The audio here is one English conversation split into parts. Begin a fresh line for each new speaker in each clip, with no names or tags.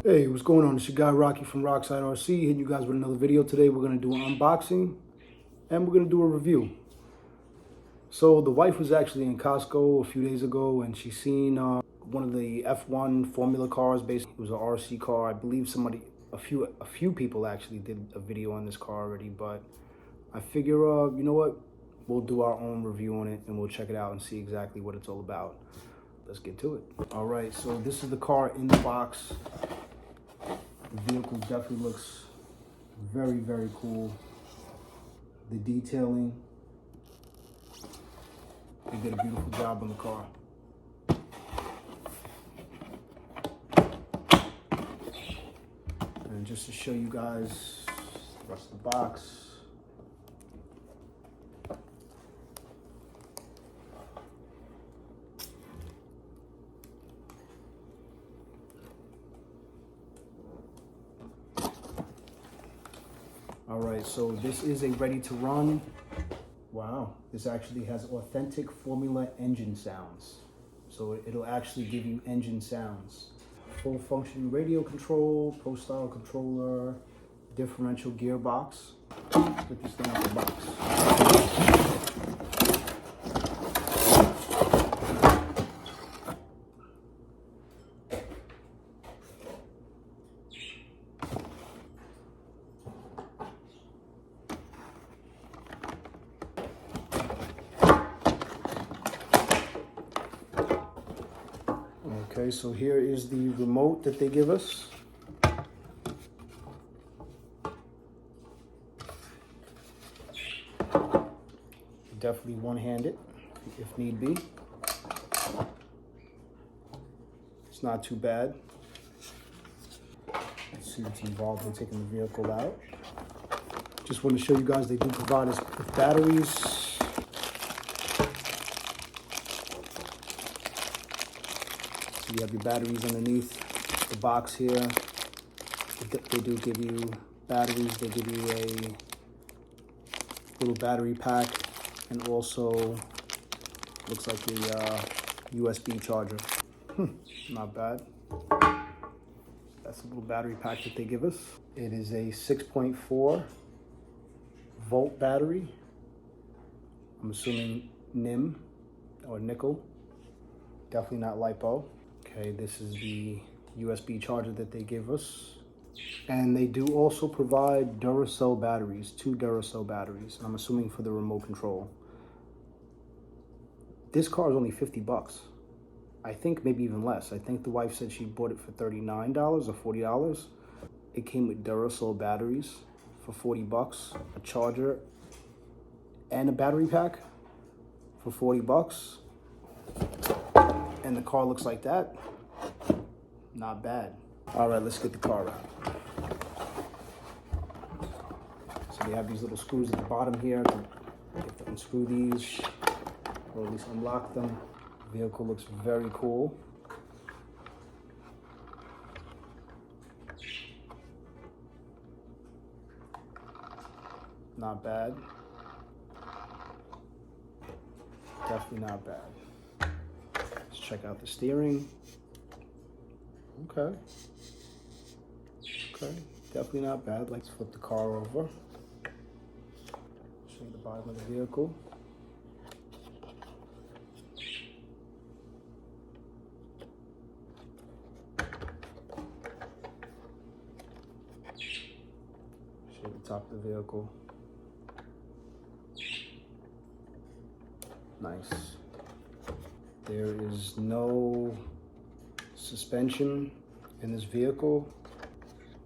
Hey, what's going on? It's your guy Rocky from Rockside RC, hitting you guys with another video. Today we're going to do an unboxing and we're going to do a review. So the wife was actually in Costco a few days ago and she seen one of the F1 Formula cars. Basically, it was an RC car. I believe a few people actually did a video on this car already, but I figure, you know what? We'll do our own review on it and we'll check it out and see exactly what it's all about. Let's get to it. All right, so this is the car in the box. The vehicle definitely looks very, very cool. The detailing, they did a beautiful job on the car. And just to show you guys the rest of the box. All right, so this is a ready to run. Wow, this actually has authentic Formula engine sounds. So it'll actually give you engine sounds. Full function radio control, Pro style controller, differential gearbox. Let's get this thing out the box. Okay, so here is the remote that they give us. Definitely one-handed, if need be. It's not too bad. Let's see what's involved in taking the vehicle out. Just want to show you guys they do provide us with batteries. So you have your batteries underneath the box here. They do give you batteries. They give you a little battery pack and also looks like a USB charger. Not bad. That's a little battery pack that they give us. It is a 6.4 volt battery. I'm assuming NIM or nickel. Definitely not LiPo. Okay, this is the USB charger that they give us. And they do also provide Duracell batteries, 2 Duracell batteries. I'm assuming for the remote control. This car is only 50 bucks. I think maybe even less. I think the wife said she bought it for $39 or $40. It came with Duracell batteries for 40 bucks, a charger and a battery pack for 40 bucks. And the car looks like that. Not bad. All right, let's get the car out. So they have these little screws at the bottom here to get to unscrew these, or at least unlock them. The vehicle looks very cool. Not bad. Definitely not bad. Let's check out the steering. Okay. Okay, definitely not bad. Let's flip the car over. Show you the bottom of the vehicle. Show you the top of the vehicle. Nice. There is no suspension in this vehicle.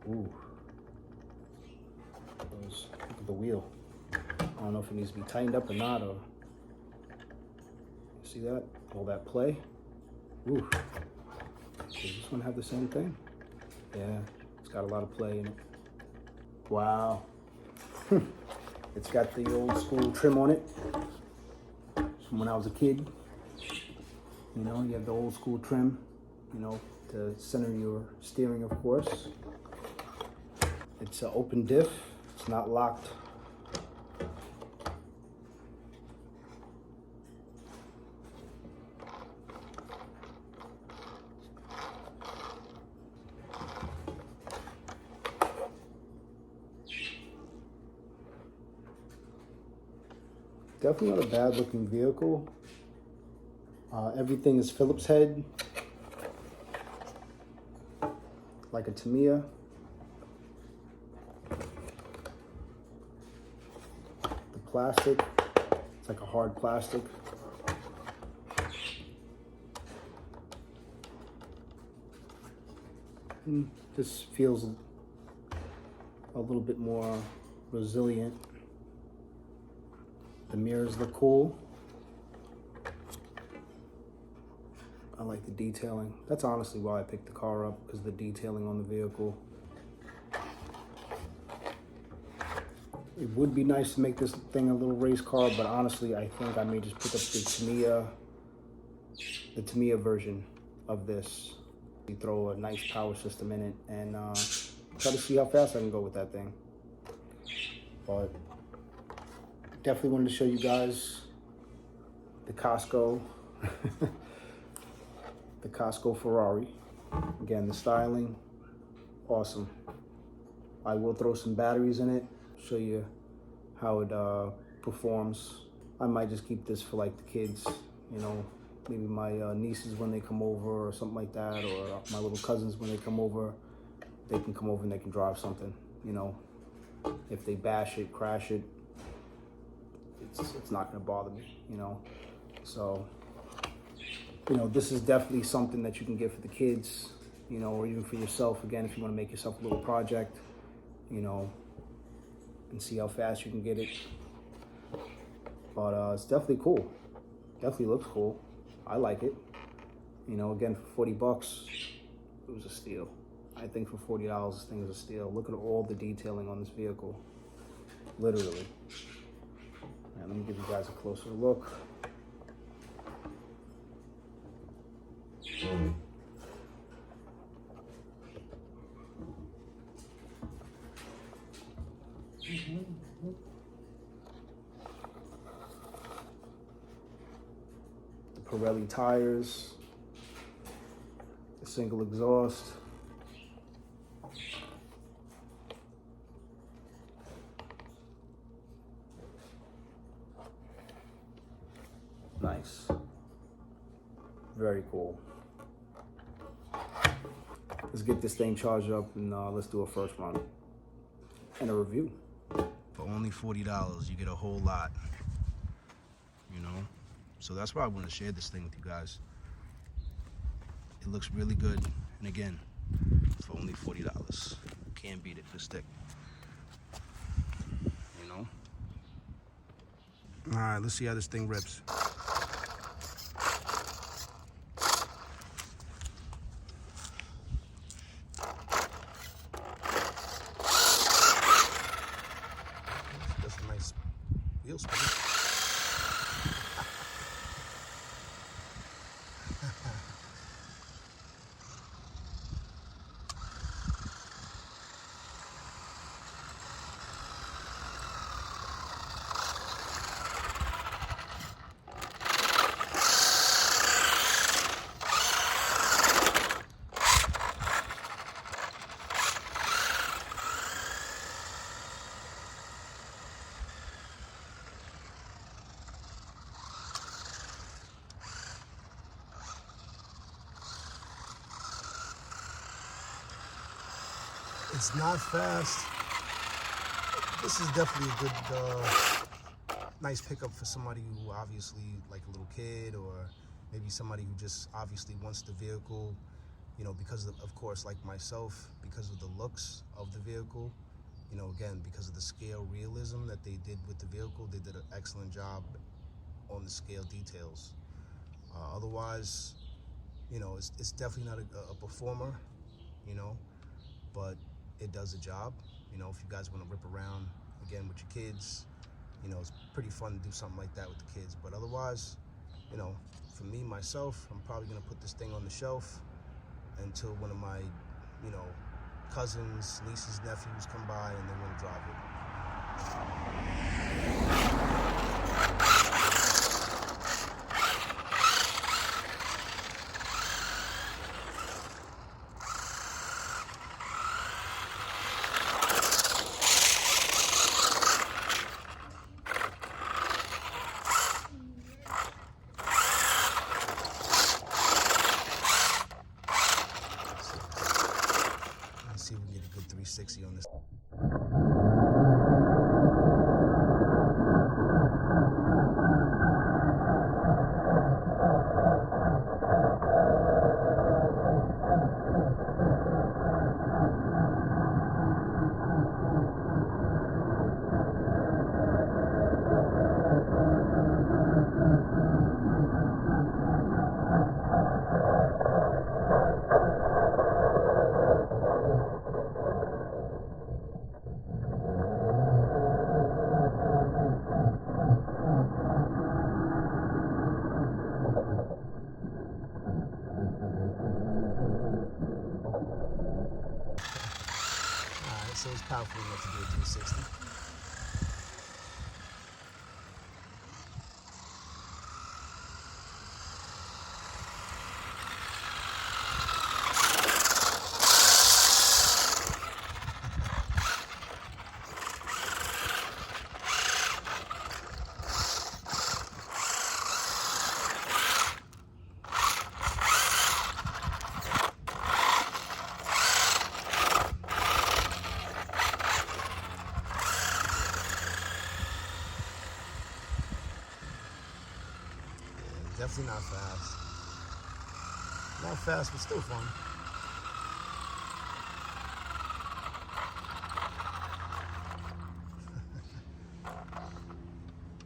Ooh. Look at the wheel. I don't know if it needs to be tightened up or not. Or see that? All that play. Ooh. Does this one have the same thing? Yeah, it's got a lot of play in it. Wow. It's got the old school trim on it from when I was a kid. You know, you have the old school trim, you know, to center your steering, of course. It's an open diff. It's not locked. Definitely not a bad looking vehicle. Everything is Phillips head, like a Tamiya. The plastic, it's like a hard plastic. This feels a little bit more resilient. The mirrors look cool. I like the detailing. That's honestly why I picked the car up, because the detailing on the vehicle. It would be nice to make this thing a little race car, but honestly, I think I may just pick up the Tamiya version of this. You throw a nice power system in it and try to see how fast I can go with that thing. But definitely wanted to show you guys the Costco, the Costco Ferrari. Again, the styling, awesome. I will throw some batteries in it, show you how it performs. I might just keep this for like the kids, you know, maybe my nieces when they come over or something like that, or my little cousins when they come over, they can come over and they can drive something, you know. If they bash it, crash it, it's not gonna bother me, you know. So, you know, this is definitely something that you can get for the kids, you know, or even for yourself, again, if you wanna make yourself a little project, you know, and see how fast you can get it. But it's definitely cool. Definitely looks cool. I like it. You know, again, for 40 bucks, it was a steal. I think for $40, this thing is a steal. Look at all the detailing on this vehicle. Literally. And let me give you guys a closer look. The Pirelli tires, the single exhaust. Nice. Very cool. Let's get this thing charged up and let's do a first run and a review. For only $40, you get a whole lot, you know? So that's why I want to share this thing with you guys. It looks really good. And again, for only $40. Can't beat it for stick. You know? All right, let's see how this thing rips. That's a nice wheel spin. It's not fast. This is definitely a good, nice pickup for somebody who obviously, like a little kid, or maybe somebody who just obviously wants the vehicle, you know, because of course, like myself, because of the looks of the vehicle, you know, again, because of the scale realism that they did with the vehicle. They did an excellent job on the scale details. Otherwise, you know, it's definitely not a performer, you know, but it does the job. You know, if you guys want to rip around again with your kids, you know, it's pretty fun to do something like that with the kids. But otherwise, you know, for me, myself, I'm probably gonna put this thing on the shelf until one of my, you know, cousins, nieces, nephews come by and they want to drive it. 360 on this. So it's powerful enough to do a 360. Definitely not fast. Not fast, but still fun.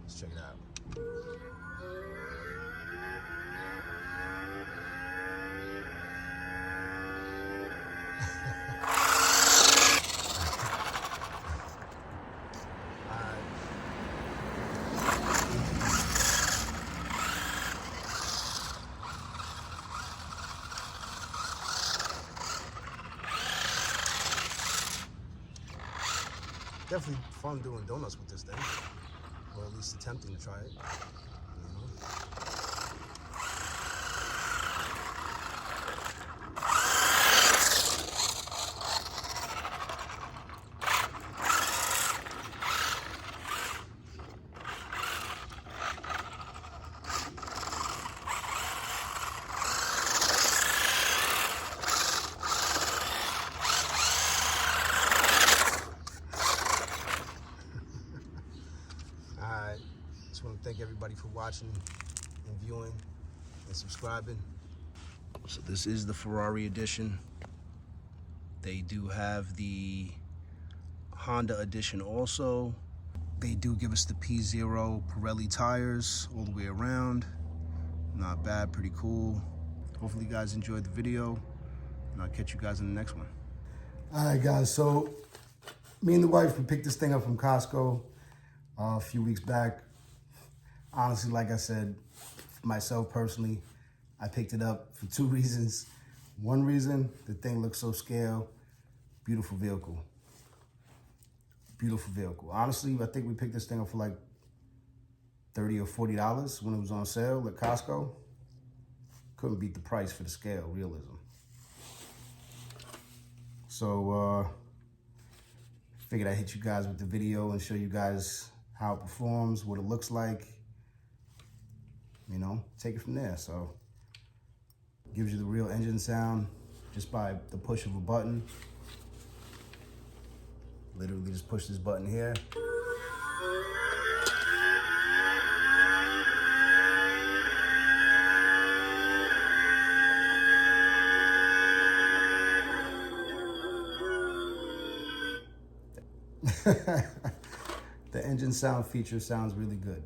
Let's check it out. Definitely fun doing donuts with this thing, or at least attempting to try it. Alright, just want to thank everybody for watching and viewing and subscribing. So this is the Ferrari edition. They do have the Honda edition also. They do give us the P0 Pirelli tires all the way around. Not bad, pretty cool. Hopefully you guys enjoyed the video, and I'll catch you guys in the next one.
All right, guys, so me and the wife, we picked this thing up from Costco a few weeks back. Honestly, like I said, myself personally, I picked it up for two reasons. One reason, the thing looks so scale. Beautiful vehicle. Beautiful vehicle. Honestly, I think we picked this thing up for like $30 or $40 when it was on sale at Costco. Couldn't beat the price for the scale, realism. So, figured I'd hit you guys with the video and show you guys how it performs, what it looks like. You know, take it from there. So, gives you the real engine sound just by the push of a button. Literally just push this button here. The engine sound feature sounds really good.